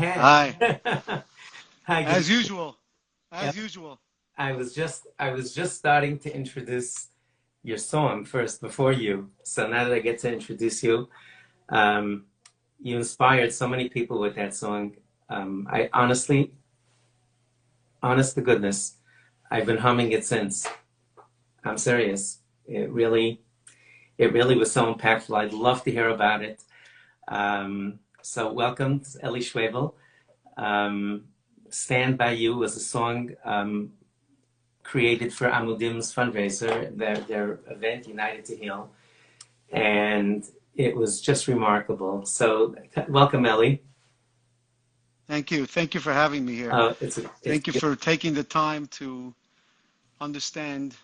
ahead. Hi. Hi, As good. usual. As Yep. usual. I was just starting to introduce your song first before you. So now that I get to introduce you, um, you inspired so many people with that song. I honestly, honest to goodness, I've been humming it since. I'm serious. It really was so impactful. I'd love to hear about it. So welcome, Ellie Schwebel. Um, Stand by You was a song created for Amudim's fundraiser, their event, United to Heal, and it was just remarkable. So, welcome, Ellie. Thank you. Thank you for having me here. It's Thank you for taking the time to understand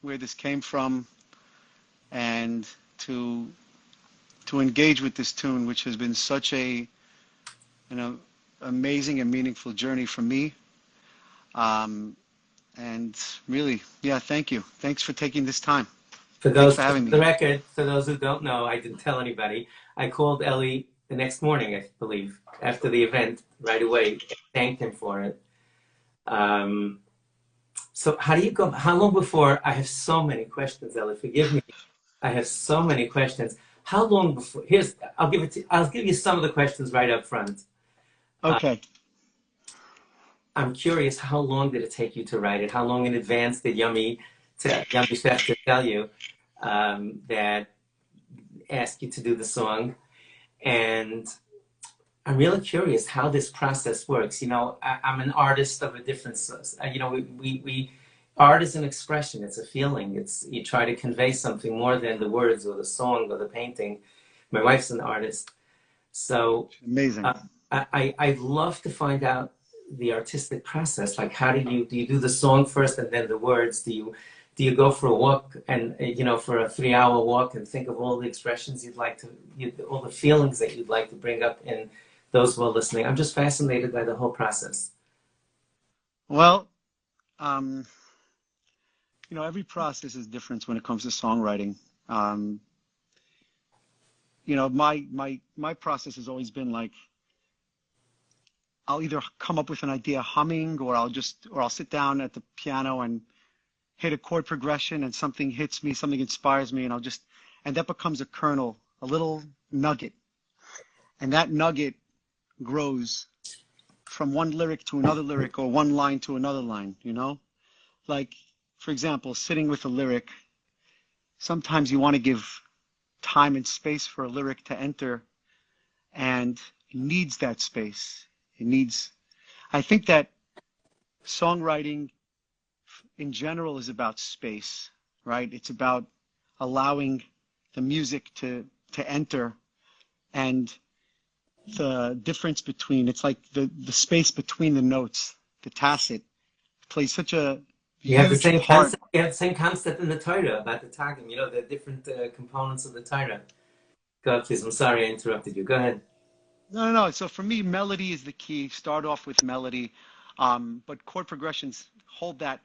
where this came from and to to engage with this tune, which has been such a you know amazing and meaningful journey for me. Um, and really, yeah, thank you. Thanks for taking this time. for Thanks those for for having me the here. record. For those who don't know, I didn't tell anybody. I called Ellie the next morning, I believe, after the event, right away. Thanked him for it. Um, so, how do you go? How long before? I have so many questions, Ellie. Forgive me. I have so many questions. How long before? I'll give you some of the questions right up front. Uh, Okay. I'm curious, how long did it take you to write it? How long in advance did Yummy Chef to tell you that ask you to do the song? And I'm really curious how this process works. I'm an artist of a different, art is an expression. It's a feeling. You try to convey something more than the words or the song or the painting. My wife's an artist. So Amazing. uh, I'd love to find out the artistic process. Like, how do you do the song first and then the words? Do you go for a walk and for a 3-hour walk and think of all the expressions all the feelings that you'd like to bring up in those who are listening? I'm just fascinated by the whole process. Well, um, every process is different when it comes to songwriting. Um, my process has always been like I'll either come up with an idea humming, or I'll sit down at the piano and hit a chord progression, and something hits me, something inspires me, and that becomes a kernel, a little nugget, and that nugget grows from one lyric to another lyric, or one line to another line. Like, for example, sitting with a lyric, sometimes you want to give time and space for a lyric to enter, and it needs that space. It needs, I think that songwriting in general is about space, right? It's about allowing the music to enter, and the difference between, it's like the space between the notes, the tacit, plays such a You have the huge same part. concept. You have the same concept in the Torah about the Targum. The different components of the Torah. Go ahead, please. I'm sorry I interrupted you. Go ahead. No, no, no. So for me, melody is the key. Start off with melody, but chord progressions hold that.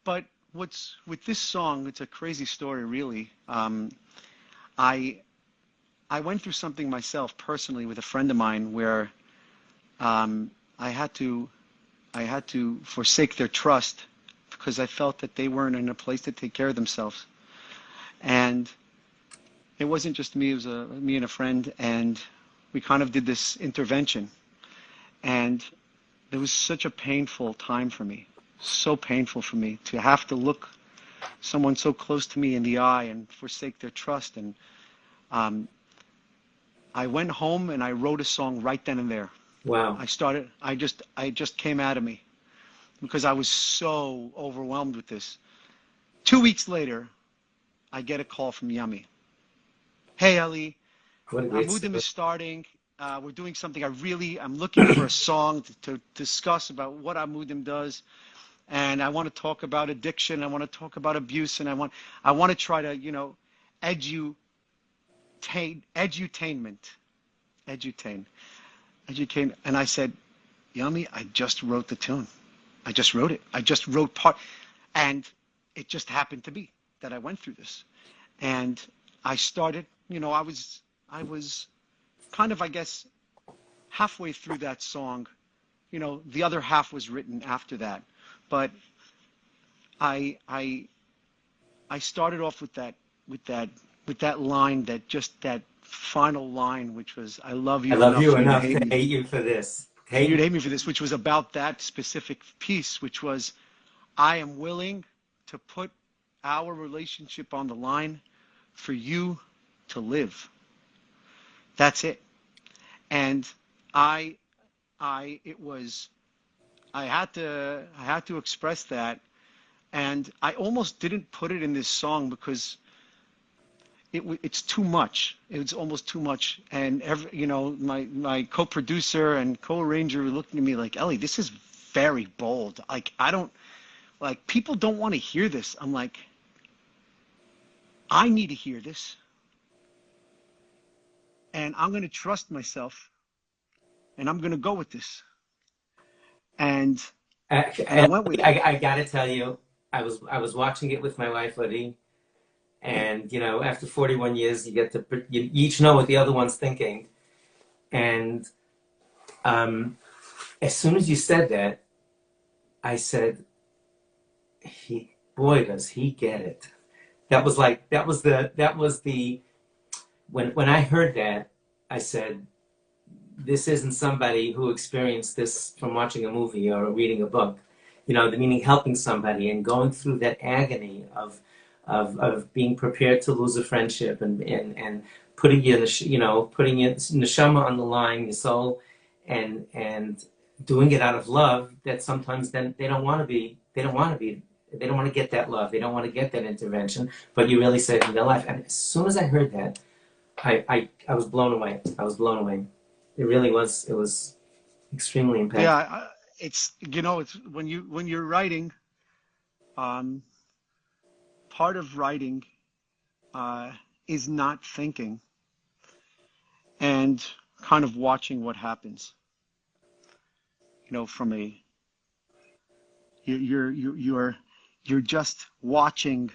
But what's with this song? It's a crazy story, really. I I went through something myself personally with a friend of mine where um, I had to I had to forsake their trust because I felt that they weren't in a place to take care of themselves. And it wasn't just me; it was me and a friend, and we kind of did this intervention. And it was such a painful time for me, so painful for me to have to look someone so close to me in the eye and forsake their trust. And um, I went home and I wrote a song right then and there. Wow. I just came out of me because I was so overwhelmed with this. 2 weeks later, I get a call from Yummy. Hey, Ali, What a great Amudim story. is starting. We're doing something. I'm looking for a song to discuss about what Amudim does. And I want to talk about addiction. I want to talk about abuse. And I want to try to, edutain, edutainment, edutain, educate. And I said, Yummy, I just wrote the tune. I just wrote it. I just wrote part. And it just happened to be that I went through this. And I started, I was kind of, I guess, halfway through that song, the other half was written after that. But I I I started off with that with that line, that final line, which was, "I love I you love enough you for you to enough hate to me, hate you for this. for Hate you me. to hate me for this," which was about that specific piece, which was, "I am willing to put our relationship on the line for you to live." That's it. And I it was, I had to express that, and I almost didn't put it in this song because it's too much. It's almost too much. And my co-producer and co-arranger were looking at me like, "Ellie, this is very bold. Like, I don't like people don't want to hear this." I'm like, "I need to hear this, and I'm going to trust myself, and I'm going to go with this." And I I, went with it. I gotta tell you, I was watching it with my wife Liddy, and after 41 years, you each know what the other one's thinking, and um, as soon as you said that, I said, "He, boy, does he get it." That was the when I heard that, I said, "This isn't somebody who experienced this from watching a movie or reading a book." The meaning helping somebody and going through that agony of being prepared to lose a friendship and putting putting your neshama on the line, your soul, and doing it out of love. That sometimes then they don't want to get that love. They don't want to get that intervention, but you really saved their life. And as soon as I heard that, I was blown away. I was blown away. It really was. It was extremely Yeah, impactful. it's when you're writing, um, part of writing uh, is not thinking and kind of watching what happens. From a you're you're just watching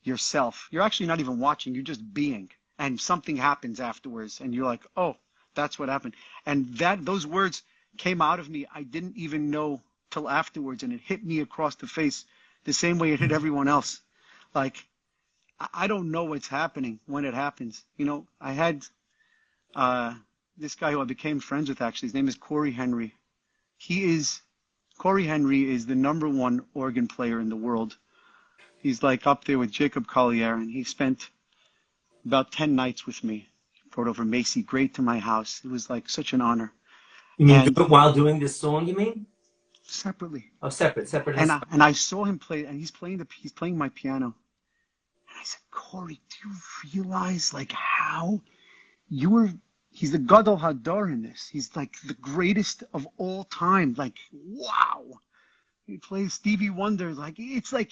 yourself. You're actually not even watching. You're just being, and something happens afterwards, and you're like, "Oh, that's what happened." And those words came out of me. I didn't even know till afterwards, and it hit me across the face the same way it hit everyone else. Like, I don't know what's happening when it happens. I had uh, this guy who I became friends with, actually. His name is Corey Henry. He is Corey Henry is the number one organ player in the world. He's like up there with Jacob Collier, and he spent about 10 nights with me. He brought over Macy Gray to my house. It was like such an honor. You mean And while doing this song? You mean? separately, Oh, separate and this. I saw him play, and he's playing my piano. And I said, "Corey, do you realize like how you were?" He's the Gadol Hador in this. He's like the greatest of all time. Like, wow. He plays Stevie Wonder.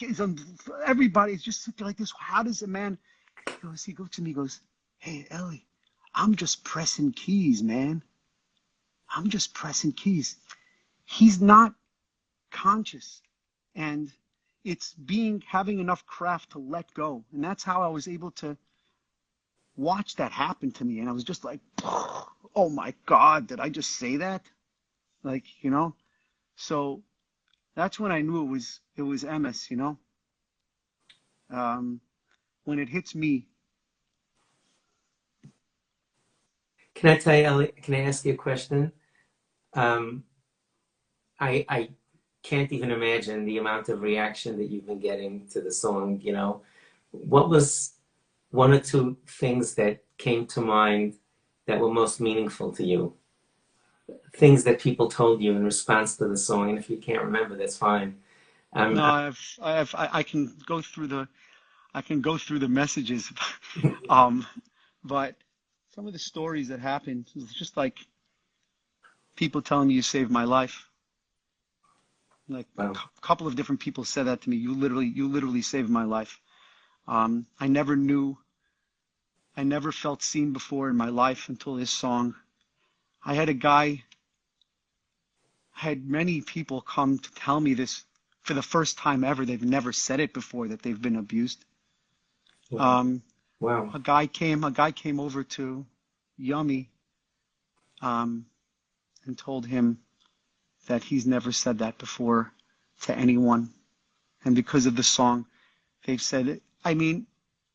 It's on everybody. It's just like this. How does a man? He goes to me. He goes, "Hey, Ellie, I'm just pressing keys, man. I'm just pressing keys." He's not conscious, and it's having enough craft to let go, and that's how I was able to watch that happen to me. And I was just like, "Oh my God, did I just say that?" Like, So that's when I knew it was MS. Um, when it hits me. Can I tell you, Ellie? Can I ask you a question? Um, I can't even imagine the amount of reaction that you've been getting to the song. What was one or two things that came to mind that were most meaningful to you? Things that people told you in response to the song, and if you can't remember, that's fine. Um, No, I can go through the messages, um, but some of the stories that happened was just like people telling me, "You saved my life." Like well, a couple of different people said that to me. You literally saved my life. I never knew, I never felt seen before in my life until this song. I had a guy, I had many people come to tell me this for the first time ever. They've never said it before, that they've been abused. wow, Um, wow. a guy came over to Yummy, um, and told him that he's never said that before to anyone. And because of the song, they've said it. I mean,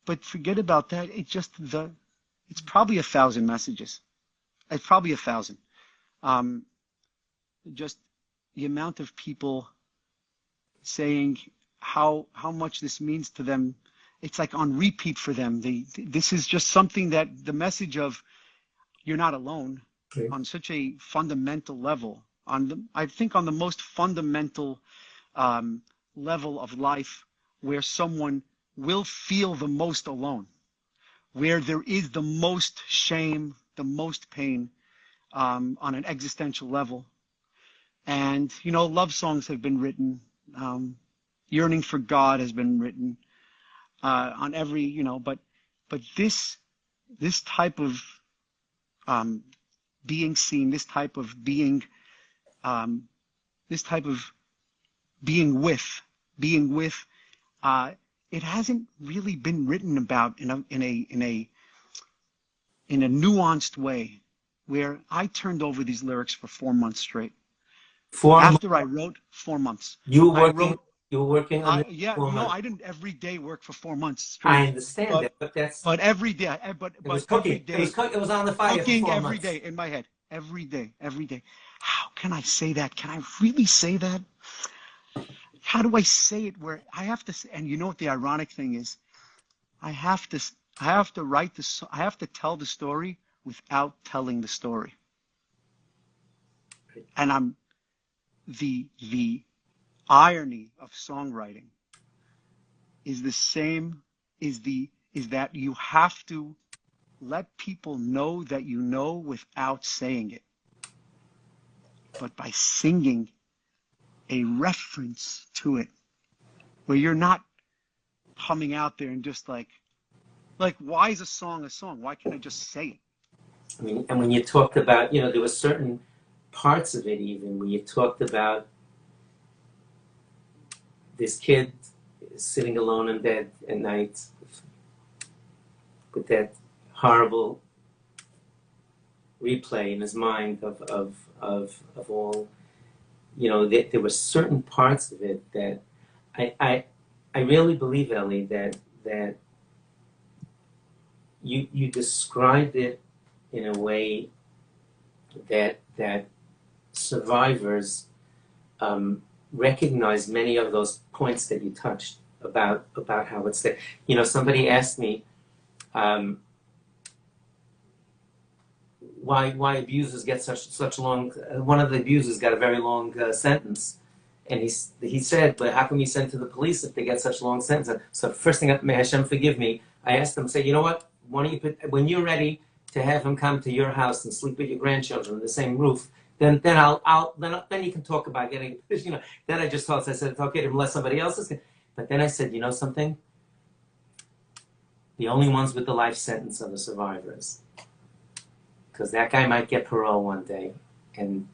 but forget about that. It's probably 1,000 messages. It's probably 1,000. Um, just the amount of people saying how much this means to them. It's like on repeat for them. This is just something that the message of you're not alone Okay. on such a fundamental level, I think on the most fundamental level of life, where someone will feel the most alone, where there is the most shame, the most pain, on an existential level. And, love songs have been written. Yearning for God has been written on every, but this type of being seen, this type of being with, it hasn't really been written about in a nuanced way, where I turned over these lyrics for 4 months straight. 4 months. After I wrote 4 months, You were I working. wrote. You were working on this Yeah, 4 months. I didn't every day work for 4 months I straight, understand but that, but that's every day, it was every cooking. It was day, cook. It was on the fire for cooking four every months. day in my head, every day, every day. How can I say that? Can I really say that? How do I say it where I have to say? And you know what the ironic thing is? I have to, write this. I have to tell the story without telling the story, and the irony of songwriting is the same. Is that you have to let people know that you know without saying it, but by singing a reference to it, where you're not coming out there and just like why is a song a song? Why can't I just say it? I mean, and when you talked about, there were certain parts of it even where you talked about this kid sitting alone in bed at night with that horrible replay in his mind of all, there were certain parts of it that I really believe, Ellie, that you described it in a way that survivors recognize many of those points that you touched about how it's there. Somebody asked me why abusers get such long. One of the abusers got a very long sentence, and he said, "But how come you send to the police if they get such long sentences?" So first thing, may Hashem forgive me, I asked them, say, you know what? Why don't you when you're ready to have him come to your house and sleep with your grandchildren in the same roof, then then you can talk about getting. Then I just thought, I said it's okay to molest somebody else's. But then I said, you know something? The only ones with the life sentence are the survivors, because that guy might get parole one day, and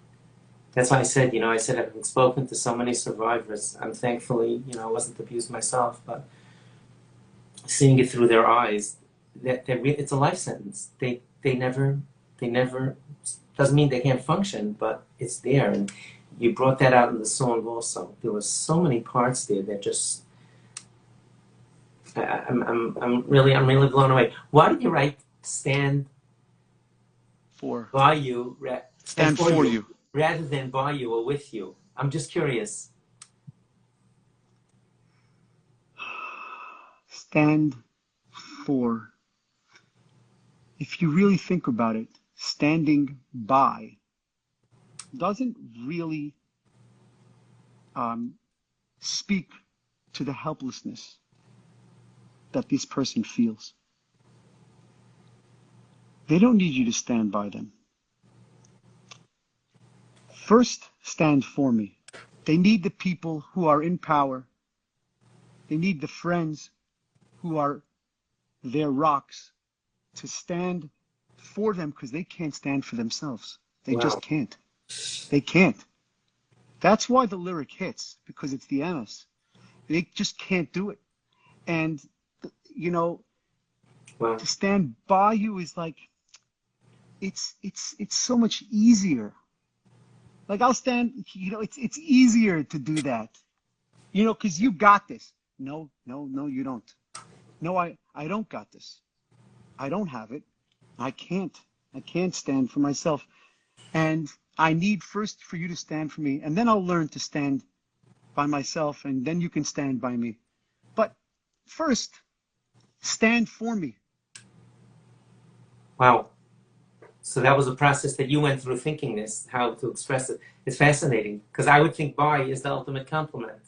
that's why I said, I've spoken to so many survivors. I'm thankfully, I wasn't abused myself, but seeing it through their eyes, that it's a life sentence. They never doesn't mean they can't function, but it's there. And you brought that out in the song also. There were so many parts there that just I'm really blown away. Why did you write "Stand For by you" stand stand for for you you. rather than by you or with you? I'm just curious. Stand for. If you really think about it, standing by doesn't really speak to the helplessness that this person feels. They don't need you to stand by them. First, stand for me. They need the people who are in power. They need the friends who are their rocks to stand for them, because they can't stand for themselves. They just Wow. can't. They can't. That's why the lyric hits, because it's the MS. They just can't do it. And, Wow. to stand by you is like, it's so much easier Like I'll stand, it's easier to do that, because you got this. No, no, no, you don't. No, I don't got this. I don't have it. I can't. I can't stand for myself. And I need first for you to stand for me, and then I'll learn to stand by myself, and then you can stand by me. But first, stand for me. Wow. So that was a process that you went through thinking this, how to express it. It's fascinating because I would think bye is the ultimate compliment,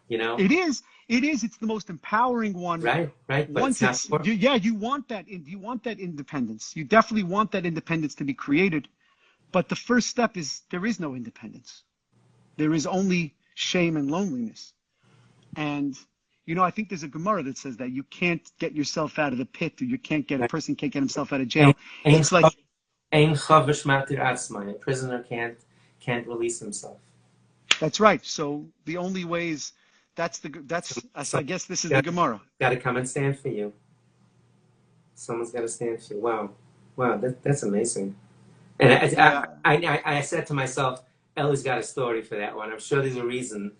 you know? It is. It is. It's the most empowering one. Right, right. But it's Once not it's, for, yeah, you want that independence. You definitely want that independence to be created. But the first step is there is no independence. There is only shame and loneliness. And, I think there's a Gemara that says that you can't get yourself out of the pit, or a person can't get himself out of jail. It's like, ein chavish matir atzmai. A prisoner can't release himself. that's right. So the only ways, I guess this is the Gemara. Got to come and stand for you. Someone's got to stand for you. Wow. Wow, that's amazing. And I said to myself, Ellie's got a story for that one. I'm sure there's a reason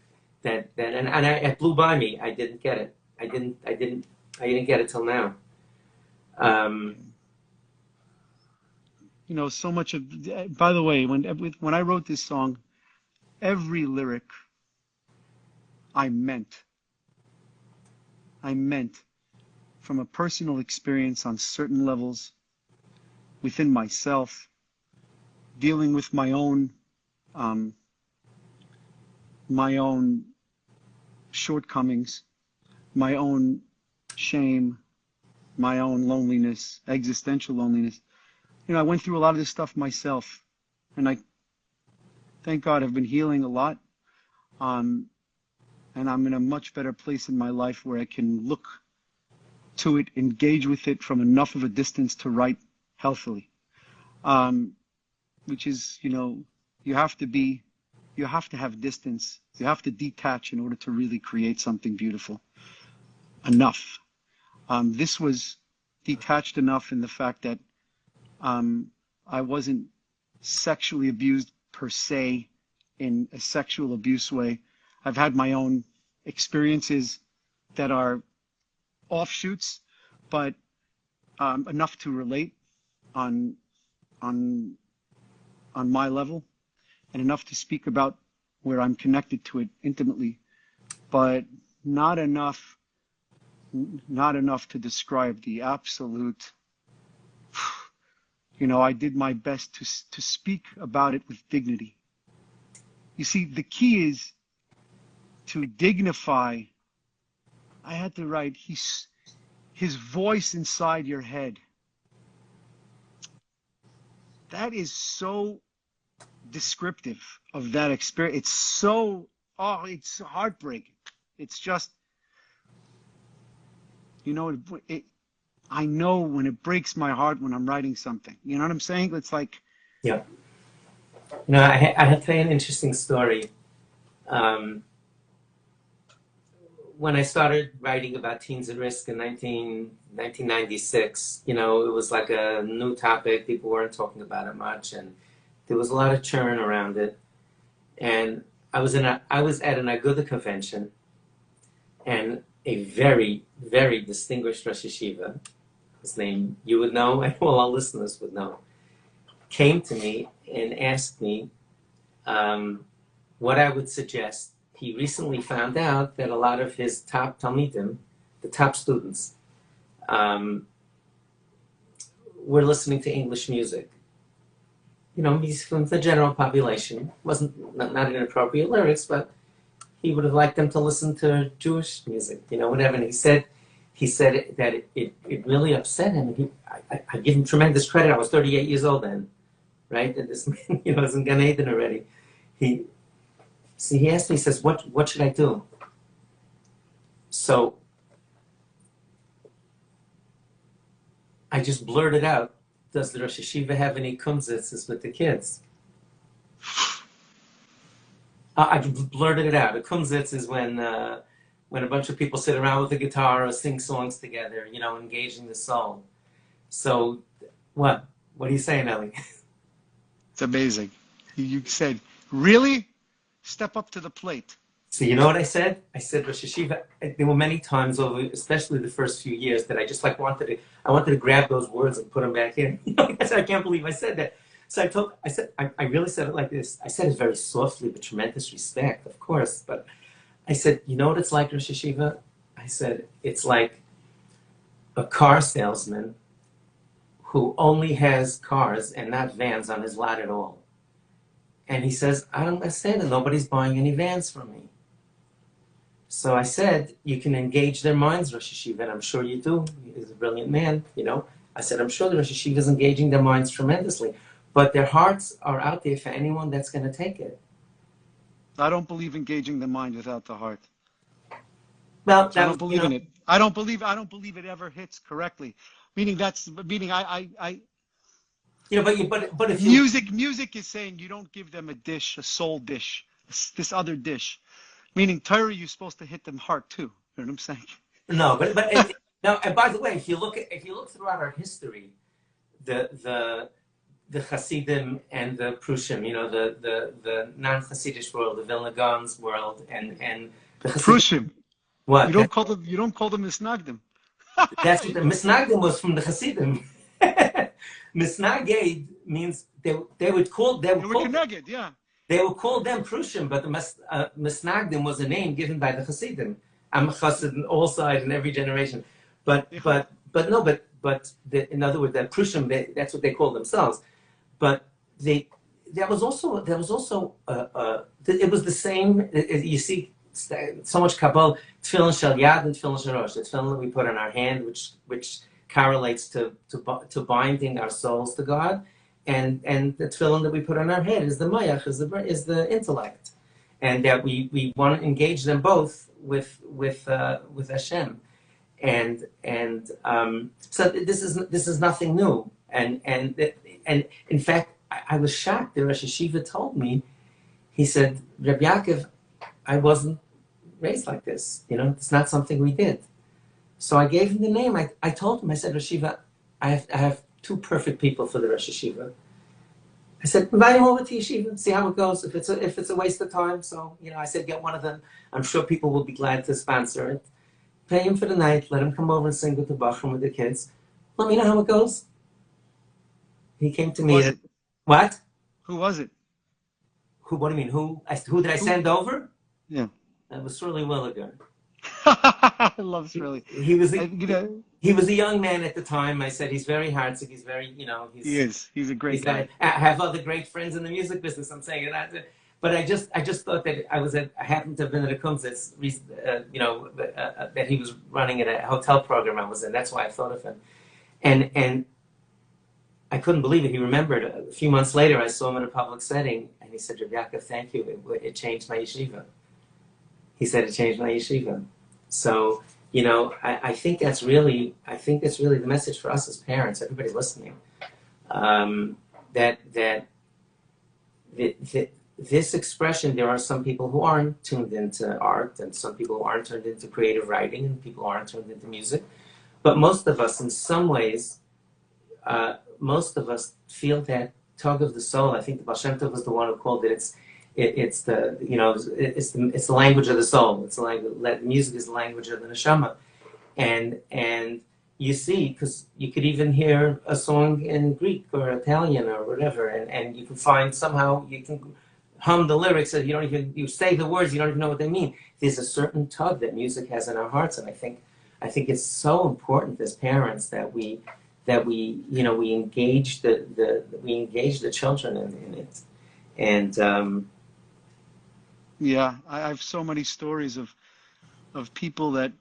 and it blew by me. I didn't get it. I didn't get it till now. So much of, by the way, when I wrote this song, every lyric I meant from a personal experience on certain levels within myself, dealing with my own shortcomings, my own shame, my own loneliness, existential loneliness. I went through a lot of this stuff myself, and I, thank God, have been healing a lot. And I'm in a much better place in my life where I can look to it, engage with it from enough of a distance to write healthily. Which is, you have to have distance. You have to detach in order to really create something beautiful. Enough. This was detached enough in the fact that I wasn't sexually abused per se in a sexual abuse way. I've had my own experiences that are offshoots, but enough to relate on my level, and enough to speak about where I'm connected to it intimately, but not enough to describe the absolute. I did my best to speak about it with dignity. You see, the key is to dignify. I had to write his voice inside your head. That is so descriptive of that experience. It's heartbreaking. It's just, I know when it breaks my heart when I'm writing something. You know what I'm saying? It's like, yeah. I have to tell you an interesting story. When I started writing about teens at risk in 1996, it was like a new topic. People weren't talking about it much, and there was a lot of churn around it. And I was at an Aguda convention, and a very, very distinguished Rosh Yeshiva, his name you would know, and all our listeners would know, came to me and asked me what I would suggest. He recently found out that a lot of his top Talmidim, the top students, were listening to English music. He's from the general population. Wasn't not inappropriate lyrics, but he would have liked them to listen to Jewish music, whatever. And he said that it really upset him. I give him tremendous credit. I was 38 years old then, right? And this man, is in Gan Eden already. He asked me, he says, what should I do? So I just blurted out, does the Rosh Yeshiva have any kumzitzes with the kids? I blurted it out. A kumzitz is when a bunch of people sit around with a guitar or sing songs together, engaging the soul. So what? What are you saying, Ellie? It's amazing. You said, really? Step up to the plate. So you know what I said? I said Rosh Hashiva. There were many times over, especially the first few years, that I just like I wanted to grab those words and put them back in. I said, I can't believe I said that. So I really said it like this. I said it very softly, with tremendous respect, of course. But I said, you know what it's like, Rosh Hashiva? I said, it's like a car salesman who only has cars and not vans on his lot at all. And he says, I don't understand it. Nobody's buying any vans from me. So I said, you can engage their minds, Rosh Hashiva, and I'm sure you do. He's a brilliant man, you know. I said, I'm sure the Rosh Hashiva is engaging their minds tremendously. But their hearts are out there for anyone that's going to take it. I don't believe engaging the mind without the heart. Well, I don't believe in it. I don't believe it ever hits correctly. Meaning I you know, but if music is saying you don't give them a dish, a soul dish, this other dish. Meaning Torah, you're supposed to hit them heart too. You know what I'm saying? No, but no. And by the way, if you look throughout our history, the Hasidim and the Prushim, you know, the non-Hasidic world, the Vilna Gaon's world, and the Prushim. What? You don't call them Misnagdim. That's what the Misnagdim was from the Hasidim. Misnaged means they would call connected, yeah. They would call them Prushim, but the Misnagdim was a name given by the Hasidim. I'm a Hasid on all sides in every generation, but in other words, the Prushim, that's what they call themselves. But there was also it was the same. You see so much Kabbalah, Tefillin Shel Yad and Tefillin Shel Rosh. The tefillin that we put on our hand, which correlates to binding our souls to God. And the tefillin that we put on our head is the mayach, is the intellect, and that we want to engage them both with Hashem, and so this is nothing new, and in fact I was shocked. The Rosh Hashiva told me, he said, Reb Yaakov, I wasn't raised like this. You know, it's not something we did. So I gave him the name. I told him, I said, Rosh Hashiva, I have two perfect people for the Rosh Hashiva. I said, invite him over to Yeshiva, see how it goes. If it's a waste of time, so, you know, I said, get one of them. I'm sure people will be glad to sponsor it. Pay him for the night. Let him come over and sing with the Bachram with the kids. Let me know how it goes. He came to me. What? Who was it? Who? What do you mean? Who did I send over? Yeah. That was Shirley Williger. I love Shirley. He was a young man at the time. I said he's very heartsick. He's very, you know. He is. He's a great guy. I have other great friends in the music business. I'm saying that, but I just thought that I happened to have been at a Kumsitz, that he was running at a hotel program I was in. That's why I thought of him, and I couldn't believe it. He remembered. A few months later, I saw him in a public setting, and he said, Reb Yaakov, thank you. It changed my yeshiva. He said it changed my yeshiva. So, you know, I think that's really the message for us as parents, everybody listening, that this expression, there are some people who aren't tuned into art, and some people who aren't tuned into creative writing, and people who aren't tuned into music. But most of us, in some ways, most of us feel that tug of the soul. I think the Baal Shem Tov was the one who called it. It's the language of the soul. It's the language. Music is the language of the neshama, and you see, because you could even hear a song in Greek or Italian or whatever, and you can find somehow you can hum the lyrics, and you say the words, you don't even know what they mean. There's a certain tug that music has in our hearts, and I think it's so important as parents that we engage the children in it, and. Yeah, I have so many stories of people that,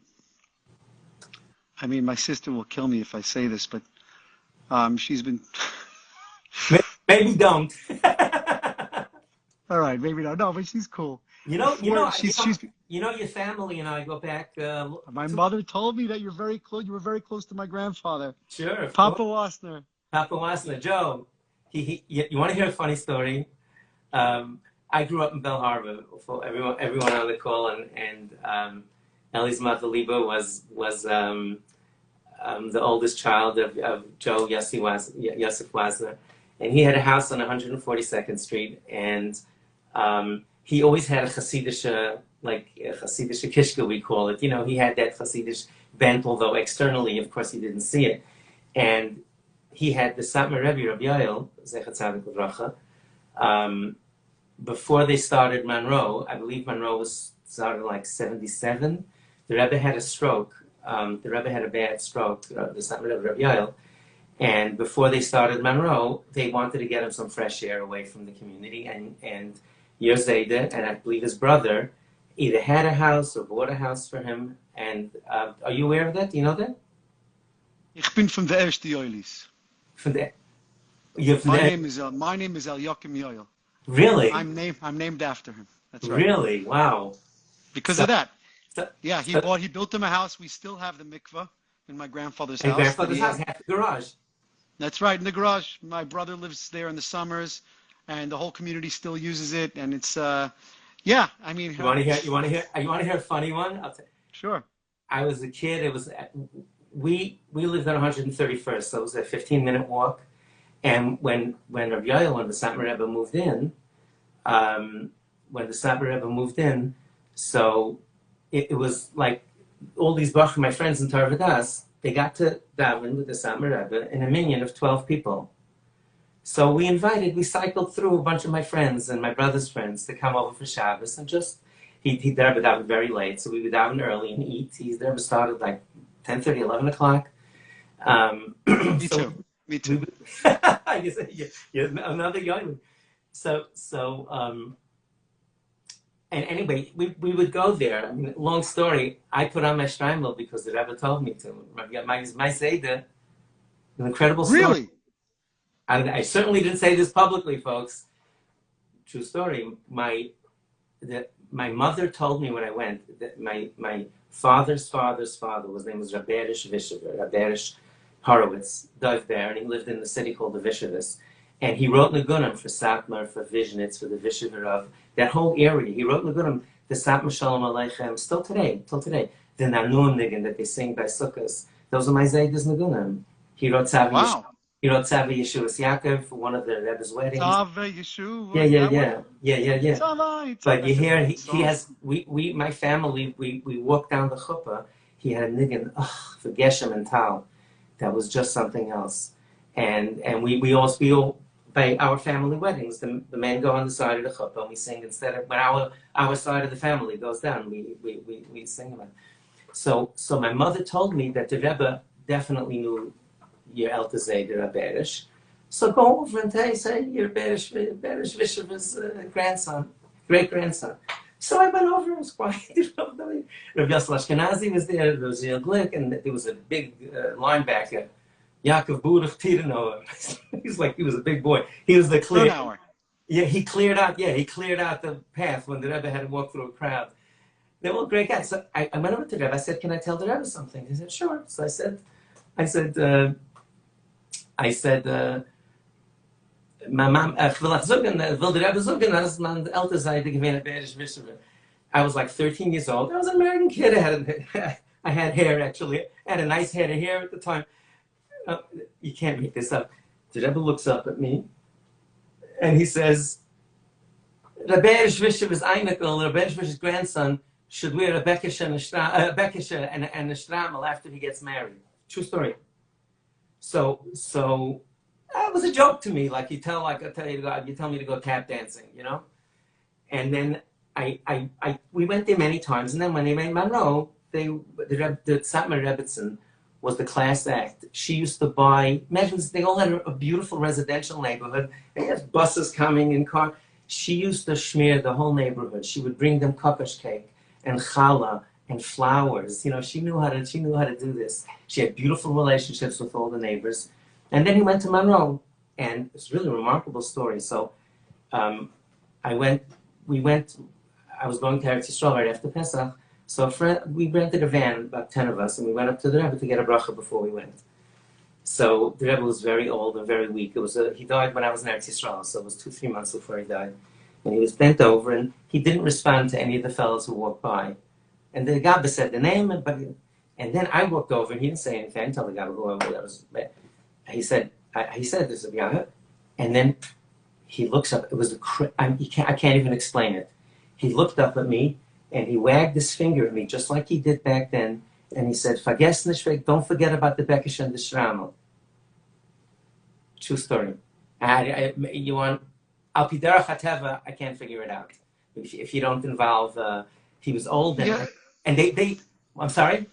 I mean, my sister will kill me if I say this, but she's been... Maybe don't. All right, maybe not. No, but she's cool. You know, your family and I go back... my mother told me that you're very close. You were very close to my grandfather. Sure. Papa Wassner. Papa Wassner. Joe, you want to hear a funny story? I grew up in Bell Harbor. For everyone on the call, and Ellie's mother Liba was the oldest child of Joe Yosef Wasner, and he had a house on 142nd Street, and he always had a Hasidic, like a Hasidic kishka, we call it. You know, he had that Hasidic bent, although externally, of course, he didn't see it. And he had the Satmar Rebbe, Rabbi Yael, Zechat Tzadik L'Vracha. Before they started Monroe, I believe Monroe was started like 77. The Rebbe had a stroke. The Rebbe had a bad stroke, the Satmar Rebbe, Rabbi Yael. And before they started Monroe, they wanted to get him some fresh air away from the community. And Yoseda, and I believe his brother, either had a house or bought a house for him. And are you aware of that? Do you know that? Ich bin von der erste Yoelis. From the, My name is El Yokim Yoel. really? I'm named after him. That's right. Really? Wow. Because of that. So, Yeah, he built him a house. We still have the mikveh in my grandfather's and house. grandfather's house had the garage. That's right, in the garage. My brother lives there in the summers, and the whole community still uses it. And it's, yeah, I mean. You want to hear? You want to hear a funny one? I'll tell you. Sure. I was a kid. It was we lived on 131st, so it was a 15-minute walk. And when Rabbi Yael, when the Satmar Rebbe moved in, so it was like all these Bach, my friends in Tarvadas, they got to daven with the Satmar Rebbe in a minyan of 12 people. So we cycled through a bunch of my friends and my brother's friends to come over for Shabbos, and just, the Rebbe davened very late, so we would daven early and eat. The Rebbe started like 10:30, 11 o'clock. Me too. You're another young one. So, and anyway, we would go there. I mean, long story. I put on my Streimel because the Rebbe told me to. My Seder, an incredible story. Really? I certainly didn't say this publicly, folks. True story. My mother told me when I went that my father's father's father, his name was Raberish Vishever, Raberish Horowitz, died there, and he lived in the city called the Vishavas. And he wrote Nagunim for Satmar, for Vizhnitz, for the Vishever of that whole area. He wrote Nagunim, the Satmar Shalom Aleichem, still today. The Nanun Nigun that they sing by Sukkot. Those are my Zaydas Nagunim. He wrote Tzavi Yeshuas Yaakov for one of the Rebbe's weddings. Tzavi Yeshua. Yeah. But you hear, he has, my family, we walked down the chuppah. He had a nigun for Geshem and Tal. That was just something else. And we all by our family weddings, the men go on the side of the chuppah and we sing instead of when our side of the family goes down, we sing about it. So my mother told me that the Rebbe definitely knew your Eltazeh, the Raberish. So go over and say your Berish Vishav's grandson, great grandson. So I went over and was quiet. Rabbi Yosel Ashkenazi was there, there was Zil Glick, and there was a big linebacker, Yaakov Budach Tirano. He was a big boy. He was the clear. Yeah, he cleared out the path when the Rebbe had to walk through a crowd. They were all great guys. So I went over to the Rebbe. I said, "Can I tell the Rebbe something?" He said, "Sure." So I said, my mom, I was like 13 years old. I was an American kid. I had hair, actually. I had a nice head of hair at the time. You can't make this up. The Rebbe looks up at me and he says, Rabbeinu Vish's grandson should wear a bekisha and a shtrammel after he gets married. True story. So that was a joke to me. Like you tell me to go tap dancing, you know. And then we went there many times. And then when they made Monroe, the Satmar Rebbitzin was the class act. She used to buy. Imagine they all had a beautiful residential neighborhood. They had buses coming in cars. She used to smear the whole neighborhood. She would bring them kokosh cake and challah and flowers. You know, she knew how to do this. She had beautiful relationships with all the neighbors. And then he went to Monroe, and it's really a remarkable story. So I was going to Eretz Yisrael right after Pesach. So we rented a van, about 10 of us, and we went up to the Rebbe to get a bracha before we went. So the Rebbe was very old and very weak. He died when I was in Eretz Yisrael, so it was 2-3 months before he died. And he was bent over, and he didn't respond to any of the fellows who walked by. And the Gabba said the name, and then I walked over, and he didn't say anything. I didn't tell the Gabba who I was. He said, this is Yahya. And then he looks up. It was I can't even explain it. He looked up at me and he wagged his finger at me just like he did back then. And he said, "Vergesst nicht, don't forget about the Bekish and the Shramel." True story. You want Al Piderach Hateva? I can't figure it out. If you don't involve, he was old Yeah. and they. I'm sorry.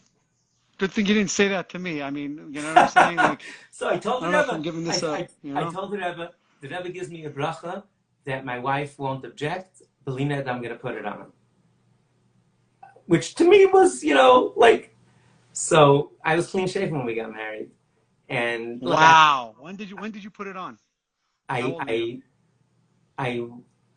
Good thing you didn't say that to me. I mean, you know what I'm saying? Like, So I told I the don't know if Rebbe. I'm giving this up, you I know? told the Rebbe gives me a bracha that my wife won't object. Belina, I'm going to put it on. Which to me was, like, so I was clean shaven when we got married. And look, Wow. When did you put it on? How I, old were you? I,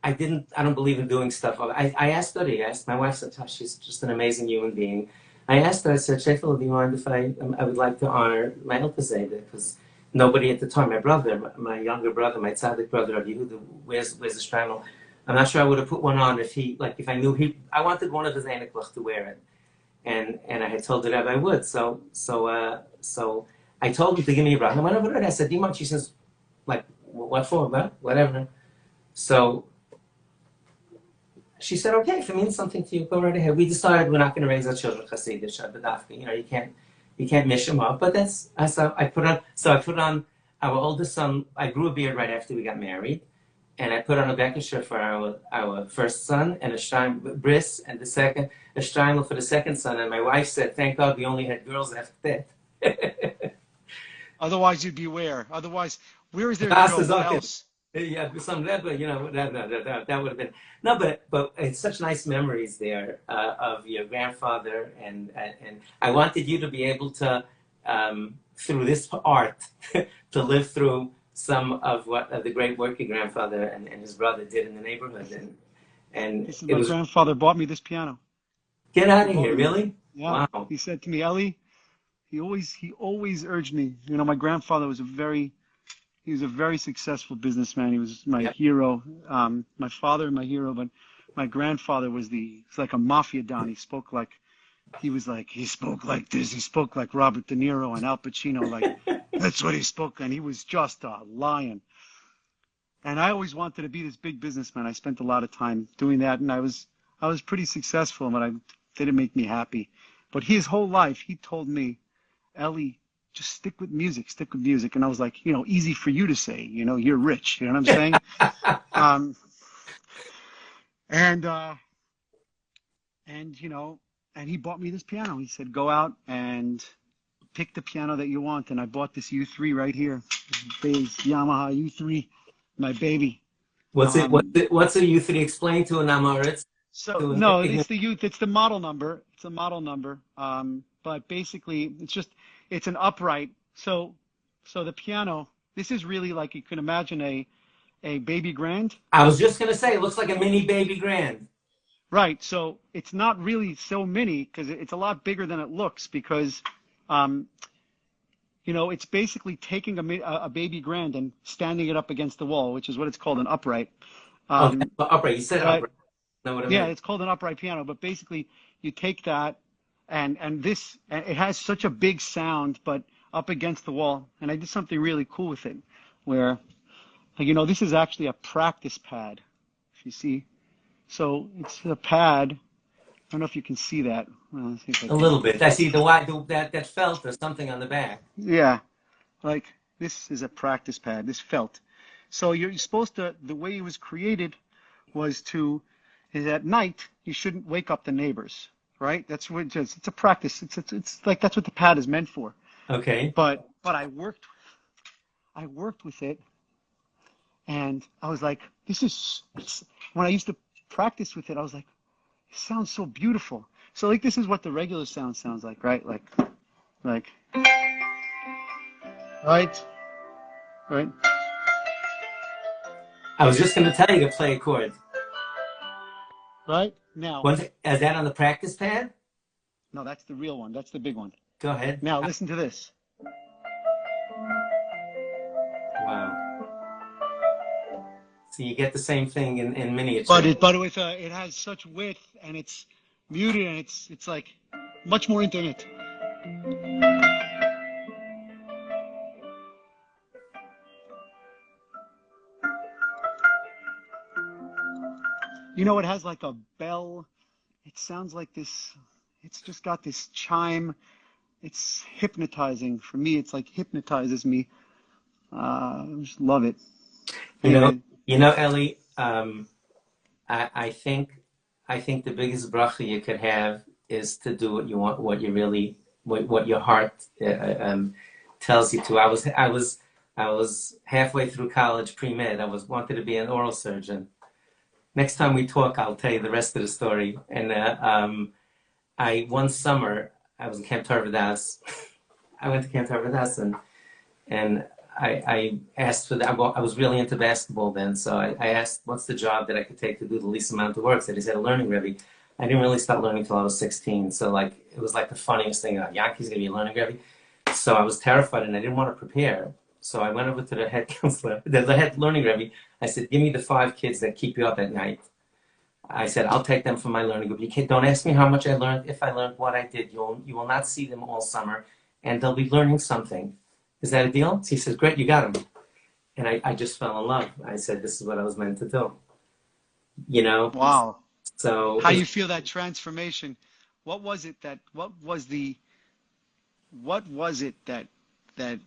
I, I don't believe in doing stuff. I asked her, I asked my wife, said, she's just an amazing human being. I asked her, I said, Shefel, do you mind if I would like to honor my Elta Zayda? Because nobody at the time, my brother, my younger brother, my tzaddik brother, Yehuda, wears the shtraimel. I'm not sure I would have put one on if I knew I wanted one of his Aniklach to wear it. And I had told the Rebbe I would. So I told him to give me a bracha. I went over there and I said, do you mind? She says, like, what for? Well, whatever. So she said, okay, if it means something to you, go right ahead. We decided we're not going to raise our children Hasidish, Badafka. You can't mish them up. But I put on our oldest son. I grew a beard right after we got married, and I put on a bekisher for our first son and a shtreim bris, and a shtreimel for the second son. And my wife said, thank God we only had girls after that. Otherwise, you'd beware. Otherwise, where is there a Das girl? is What okay. else? Yeah, some Rebbe, that would have been no, but it's such nice memories there of your grandfather, and I wanted you to be able to through this art to live through some of what the great work your grandfather and his brother did in the neighborhood, and This is it my was grandfather bought me this piano. get He out of bought here, me. really? Yeah. Wow. He said to me, Ellie, he always urged me. You know, my grandfather was he was a very successful businessman. He was my Yep. hero. My father, my hero, but my grandfather he's like a mafia don. He spoke like this. He spoke like Robert De Niro and Al Pacino. Like, that's what he spoke. And he was just a lion. And I always wanted to be this big businessman. I spent a lot of time doing that. And I was pretty successful, but I didn't make me happy. But his whole life, he told me, Ellie, just stick with music, stick with music. And I was like, easy for you to say, you're rich. You know what I'm saying? Um, and, uh, and he bought me this piano. He said, go out and pick the piano that you want. And I bought this U3 right here, this Yamaha U3, my baby. What's it? Um, What's a U3? Explain to an Amoritz, so to an no, ignorant. it's the model number. It's a model number. But basically it's an upright. So the piano, this is really like you can imagine a baby grand. I was just gonna say, it looks like a mini baby grand. Right. So it's not really so mini because it's a lot bigger than it looks because, um, it's basically taking a baby grand and standing it up against the wall, which is what it's called, an upright. Okay, Um, well, upright. You said but upright. Know what I yeah, meant? it's called an upright piano. But basically, you take that and it has such a big sound, but up against the wall. And I did something really cool with it, where this is actually a practice pad. If you see. So it's a pad. I don't know if you can see that. Well, let's see if I A can. little bit. I see the white that felt or something on the back. Yeah, like this is a practice pad, this felt. So you're supposed to, the way it was created is at night, you shouldn't wake up the neighbors, right? That's what it's a practice. It's like that's what the pad is meant for. Okay. But I worked with it and I was like, when I used to practice with it, I was like, it sounds so beautiful. So like this is what the regular sound sounds like, right? Like right, right, I was just gonna tell you to play a chord. right. Now, Is that on the practice pad? no, that's the real one. That's the big one. Go ahead. Now listen to this. Wow. So you get the same thing in But miniature. it has such width and it's muted and it's like much more intimate. You know, it has like a bell. It sounds like this. It's just got this chime. It's hypnotizing for me. It's like hypnotizes me. I just love it. You know, Anyway, Ellie. I think the biggest bracha you could have is to do what you want, what you really, what your heart tells you to. I was halfway through college, pre-med. I wanted to be an oral surgeon. Next time we talk, I'll tell you the rest of the story. And I one summer I was in Camp Tarvadas. I went to Camp Tarvadas and I asked for that. I was really into basketball then, so I asked, what's the job that I could take to do the least amount of work? So he said, a learning Rebbe. I didn't really start learning until I was 16, so like it was like the funniest thing. Yankee's gonna be a learning Rebbe. So I was terrified and I didn't want to prepare. So I went over to the head counselor, the head learning Rebbe. I said, give me the 5 kids that keep you up at night. I said, I'll take them for my learning group. Don't ask me how much I learned. If I learned what I did, you will not see them all summer, and they'll be learning something. Is that a deal? So he says, great, you got them. And I just fell in love. I said, this is what I was meant to do. You know? wow. So How you feel that transformation? What was it that? What was it that that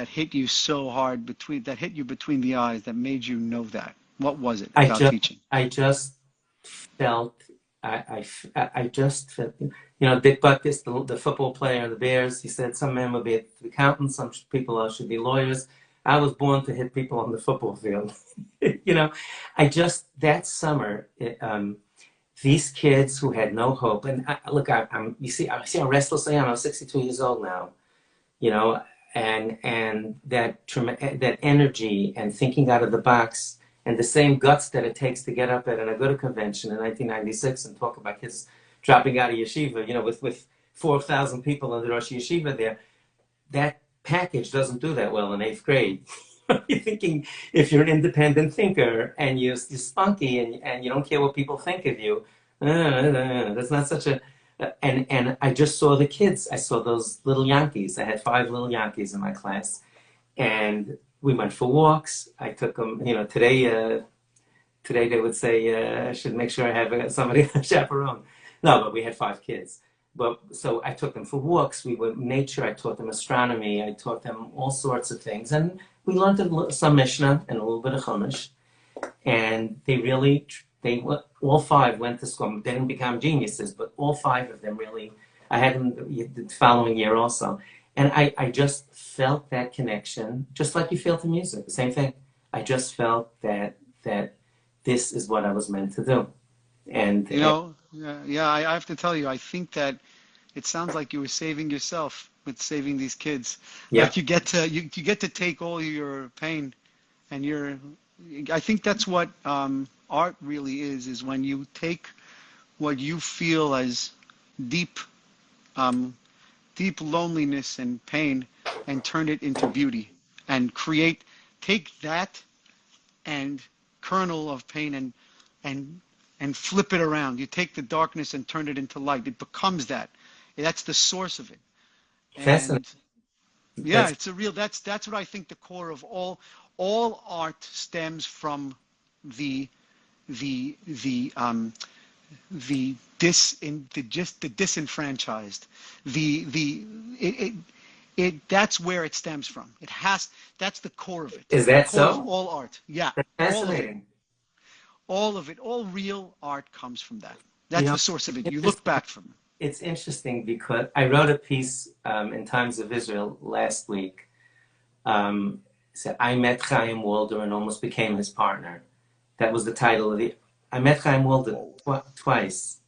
hit you so hard that hit you between the eyes that made you know that? What was it about teaching? I just felt, I just felt, Dick Butkus, the football player of the Bears, he said some men will be accountants, some people should be lawyers. I was born to hit people on the football field. That summer, these kids who had no hope, and you see how restless I am. I'm 62 years old now, and that energy and thinking out of the box and the same guts that it takes to get up at an Aguda convention in 1996 and talk about kids dropping out of yeshiva, with 4,000 people in the Rosh Yeshiva there. That package doesn't do that well in 8th grade. You're thinking, if you're an independent thinker and you're spunky and you don't care what people think of you, that's not such a... And I just saw the kids. I saw those little Yankees. I had 5 little Yankees in my class. And we went for walks. I took them, today they would say, I should make sure I have somebody chaperone. No, but we had 5 kids. So I took them for walks. We went nature. I taught them astronomy. I taught them all sorts of things. And we learned some Mishnah and a little bit of Chumash. And all 5 went to school. They didn't become geniuses, but all 5 of them really, I had them the following year also. And I just felt that connection, just like you feel to music, the same thing. I just felt that this is what I was meant to do. And I have to tell you, I think that it sounds like you were saving yourself with saving these kids. Yeah. Like you get to take all your pain, and I think that's what art really is when you take what you feel as deep loneliness and pain and turn it into beauty and take that and kernel of pain and flip it around. You take the darkness and turn it into light. It becomes that. That's the source of it. And yeah, it's a real, that's what I think the core of all art stems from the disenfranchised, that's where it stems from. That's the core of it. Is that the core so? of all art. Yeah. That's fascinating. All of it, all real art comes from that. That's the source of it. You look back from it. It's interesting because I wrote a piece in Times of Israel last week. Said, I met Chaim Walder and almost became his partner. That was the title of the... I met Chaim Walder twice.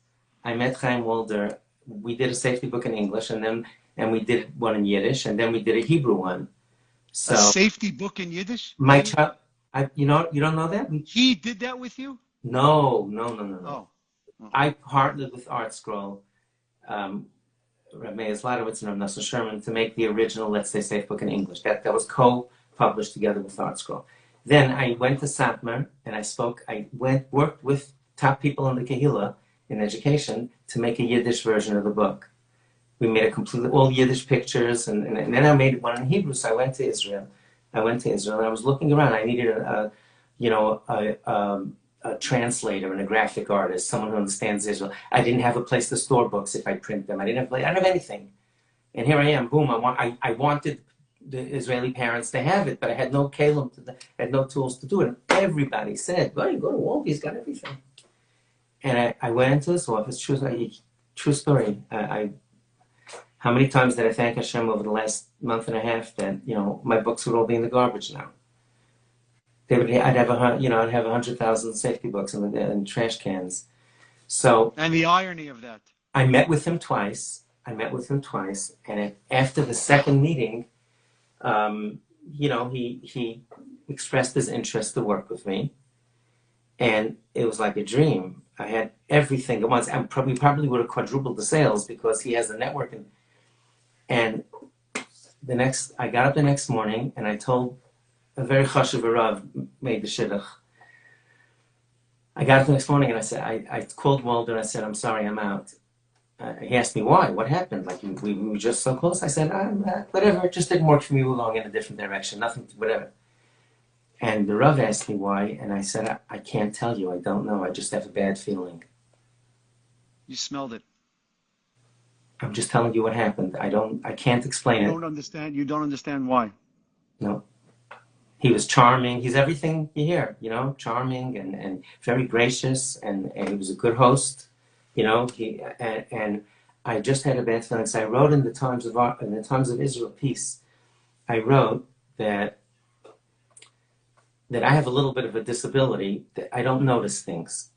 I met Chaim Walder. We did a safety book in English, and we did one in Yiddish, and then we did a Hebrew one. So a safety book in Yiddish? My child... you don't know that? He did that with you? No. Oh. I partnered with Art Scroll, Rabbi Meir Zlotowitz and Rav Nosson Sherman, to make the original Let's Say Safe book in English. That was co-published together with Art Scroll. Then I went to Satmar and worked with top people in the Kehillah in education to make a Yiddish version of the book. We made all Yiddish pictures, and then I made one in Hebrew. So I went to Israel. And I was looking around. I needed a a translator and a graphic artist, someone who understands Israel. I didn't have a place to store books if I print them. I didn't have anything. And here I am, boom, I wanted the Israeli parents to have it, but I had no kalim, had no tools to do it. And everybody said, well, you go to Walt, he's got everything. And I went into this office, true story. How many times did I thank Hashem over the last month and a half that, my books would all be in the garbage now? I'd have 100,000 safety books in trash cans. So, and the irony of that. I met with him twice, and after the second meeting, he expressed his interest to work with me, and it was like a dream. I had everything at once. We probably would have quadrupled the sales because he has a network. And I got up the next morning and I told a very chashuv Rav made the shidduch. I got up the next morning and I said, I called Walter and I said, I'm sorry, I'm out. He asked me why, what happened? Like we were just so close. I said, whatever, it just didn't work for me, we were going in a different direction, nothing, whatever. And the Rav asked me why, and I said, I can't tell you, I don't know, I just have a bad feeling. You smelled it. I'm just telling you what happened. I can't explain it. You don't understand why. No. He was charming. He's everything you hear, charming and very gracious, and he was a good host, and I just had a bad feeling. So I wrote in the Times of Israel piece, I wrote that I have a little bit of a disability, that I don't notice things.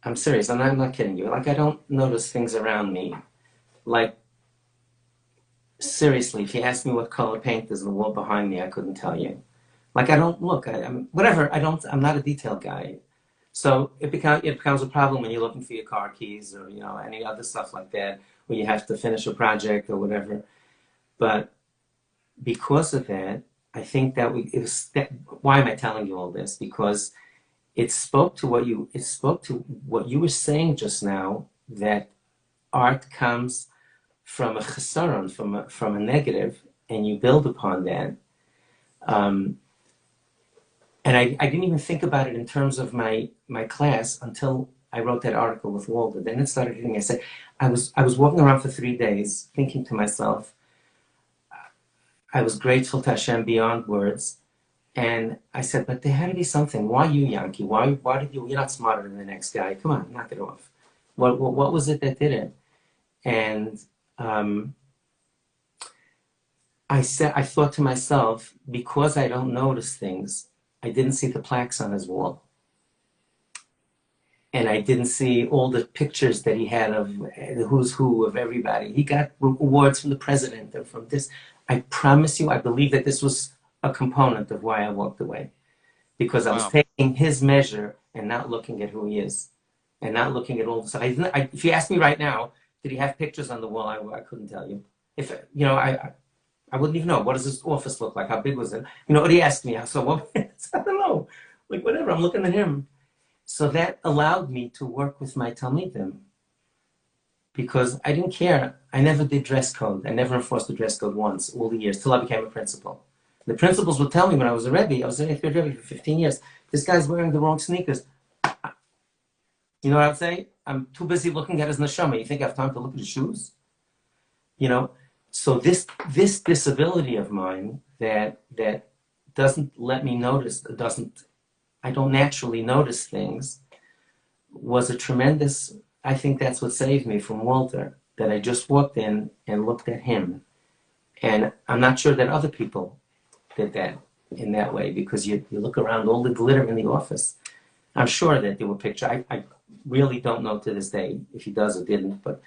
I'm serious, I'm not kidding you. Like, I don't notice things around me. Like, seriously, if you asked me what color paint is on the wall behind me, I couldn't tell you. Like, I don't look, I'm not a detailed guy. So it becomes a problem when you're looking for your car keys or, any other stuff like that, where you have to finish a project or whatever. But because of that, I think why am I telling you all this? Because it spoke to what you were saying just now, that art comes from a chesaron, from a negative, and you build upon that. And I didn't even think about it in terms of my class until I wrote that article with Walter. Then it started hitting me. I said, I was walking around for 3 days thinking to myself, I was grateful to Hashem beyond words. And I said, but there had to be something. Why you, Yankee? Why did you're not smarter than the next guy. Come on, knock it off. What was it that did it? And I thought to myself, because I don't notice things, I didn't see the plaques on his wall. And I didn't see all the pictures that he had of the who's who of everybody. He got awards from the president or from this. I promise you, I believe that this was a component of why I walked away. Because I was taking his measure and not looking at who he is. And not looking at all the stuff. If you ask me right now, did he have pictures on the wall? I couldn't tell you. I wouldn't even know. What does his office look like? How big was it? What he asked me. So what? I don't know. Like, whatever. I'm looking at him. So that allowed me to work with my Talmidim, because I didn't care. I never did dress code. I never enforced the dress code once, all the years, till I became a principal. The principals would tell me when I was a Rebbe, I was an 8th grade Rebbe for 15 years, this guy's wearing the wrong sneakers. You know what I'm saying? I'm too busy looking at his neshama. You think I have time to look at his shoes? So this disability of mine that doesn't let me notice, I don't naturally notice things, was a tremendous, I think that's what saved me from Walter, that I just walked in and looked at him. And I'm not sure that other people did that in that way, because you look around, all the glitter in the office. I'm sure that there were pictures. I really don't know to this day if he does or didn't, but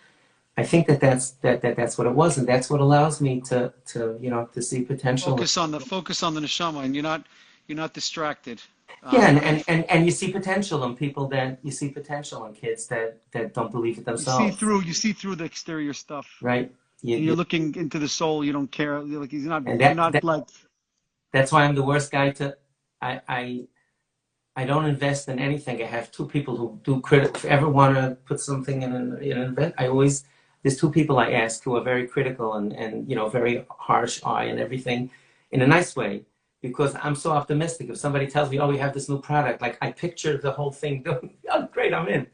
I think that's what it was, and that's what allows me to see potential. Focus on the neshama, and you're not distracted. Yeah, and you see potential in people, you see potential in kids that don't believe it themselves. You see through the exterior stuff. Right. You're looking into the soul. You don't care. You're like, he's not. That's why I'm the worst guy to. I don't invest in anything. I have 2 people who do credit. If I ever want to put something in an event, there's 2 people I ask who are very critical and very harsh eye and everything, in a nice way, because I'm so optimistic. If somebody tells me, "Oh, we have this new product," like I picture the whole thing doing, oh, great, I'm in.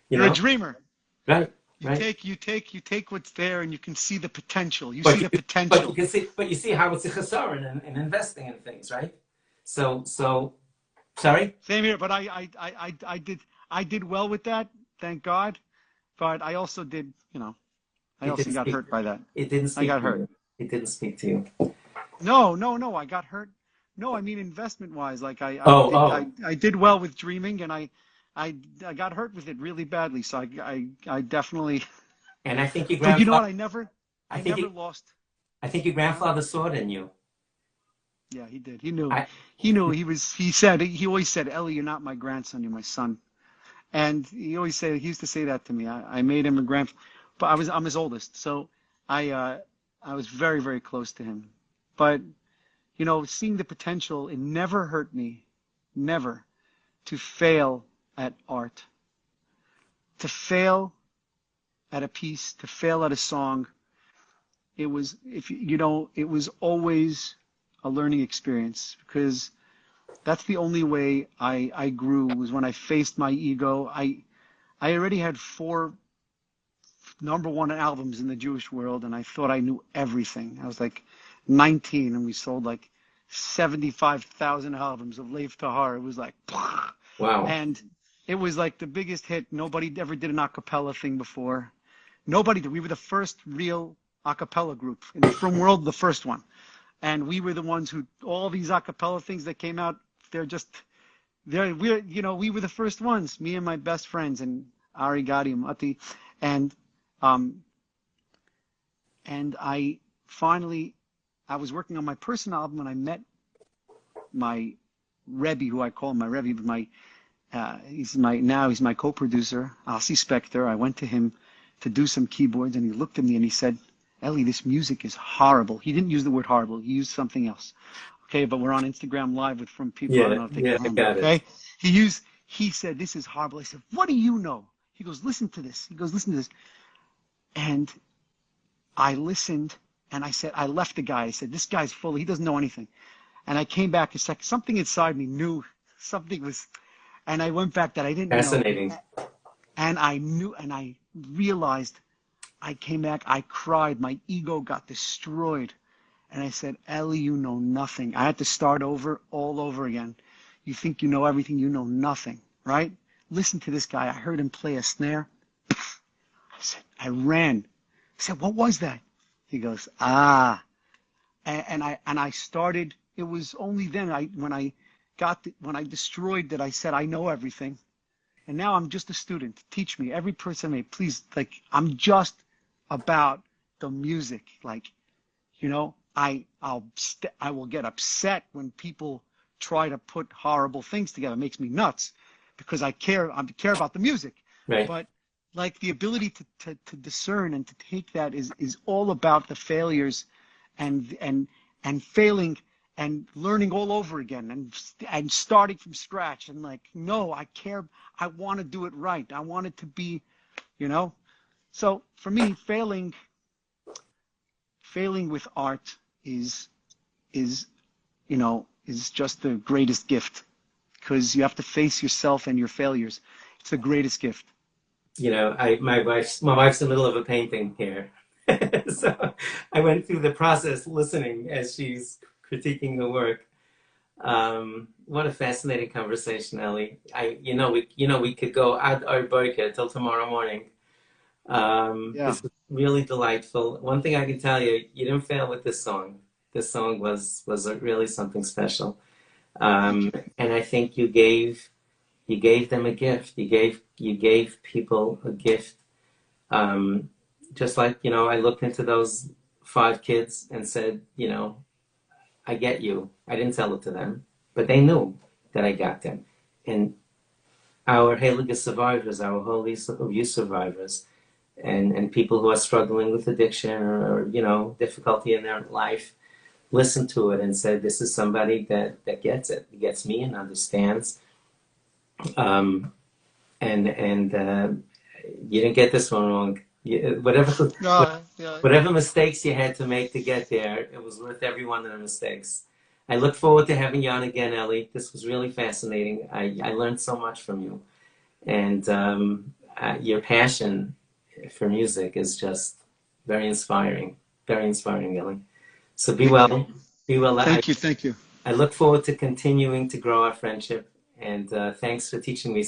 You You're a know, dreamer. right, You right. take you take you take what's there and you can see the potential. You see But the you, but you potential. can see, but you see how it's a chasar in investing in things, right? So, sorry. Same here, but I did well with that, thank God. But I also did, I It also didn't got speak. hurt by that. It didn't I speak got to hurt. you. It didn't speak to you. No, no, no, I got hurt. No, I mean investment wise. Like Oh, oh. I did well with dreaming and I got hurt with it really badly. So I definitely, And I think your but you know what? grandfather. I I think never it, lost. I think your Huh? grandfather saw it in you. Yeah, he did. He knew. I He knew. He always said, Ellie, you're not my grandson, you're my son. And he used to say that to me. I made him a grand, but I'm his oldest. So I was very, very close to him. But, seeing the potential, it never hurt me, never, to fail at art, to fail at a piece, to fail at a song. It was, if you know, it was always a learning experience because that's the only way I grew was when I faced my ego. I already had four number one albums in the Jewish world, and I thought I knew everything. I was like 19, and we sold like 75,000 albums of Lev Tahar. It was like, wow. and it was like the biggest hit. Nobody ever did an a cappella thing before. Nobody did. We were the first real a cappella group in the From World, the first one. And we were the ones who, all these a cappella things that came out, we were the first ones, me and my best friends, and Ari Gadi and Mati. And, um, and I was working on my personal album and I met my Rebbe, who I call my Rebbe, but he's my co-producer, Asi Spector. I went to him to do some keyboards and he looked at me and he said, Ellie, this music is horrible. He didn't use the word horrible. He used something else. Okay, but we're on Instagram Live with from people. I don't Yeah, know if they can yeah, I handle it. got it. Okay, he said this is horrible. I said, what do you know? He goes, listen to this. He goes, listen to this. And I listened and I said, I left the guy. I said, this guy's full. He doesn't know anything. And I came back a second. Something inside me knew something was, and I went back that I didn't know. Fascinating. And I knew, and I realized I came back. I cried. My ego got destroyed. And I said, Ellie, you know nothing. I had to start over, all over again. You think you know everything. You know nothing, right? Listen to this guy. I heard him play a snare. I said, I ran. I said, what was that? He goes, ah. And I started. It was only then when I destroyed that I said I know everything. And now I'm just a student. Teach me. Every person may please, like, I'm just about the music. Like, I will get upset when people try to put horrible things together. It makes me nuts because I care about the music. Right. But like the ability to discern and to take that is all about the failures and failing and learning all over again and starting from scratch and like, no, I care. I want to do it right. I want it to be, So for me, failing with art is just the greatest gift because you have to face yourself and your failures. It's the greatest gift. My wife's in the middle of a painting here. So I went through the process listening as she's critiquing the work. What a fascinating conversation, Ellie. We could go ad arboika till tomorrow morning. Yeah. This was really delightful. One thing I can tell you, you didn't fail with this song. This song was really something special. Thank you. And I think you gave them a gift. You gave people a gift. Just like, I looked into those five kids and said, I get you. I didn't tell it to them, but they knew that I got them. And our Heilige survivors, our Holy Youth survivors, and people who are struggling with addiction or difficulty in their life, listen to it and say, this is somebody that gets it. He gets me and understands. Um, and you didn't get this one wrong. Whatever No, yeah. whatever mistakes you had to make to get there, it was worth every one of the mistakes. I look forward to having you on again, Ellie. This was really fascinating. I learned so much from you. And your passion for music is just very inspiring. Very inspiring, Ellie. So be Thank you. well. Be well. Thank you. Thank you. I look forward to continuing to grow our friendship. And thanks for teaching me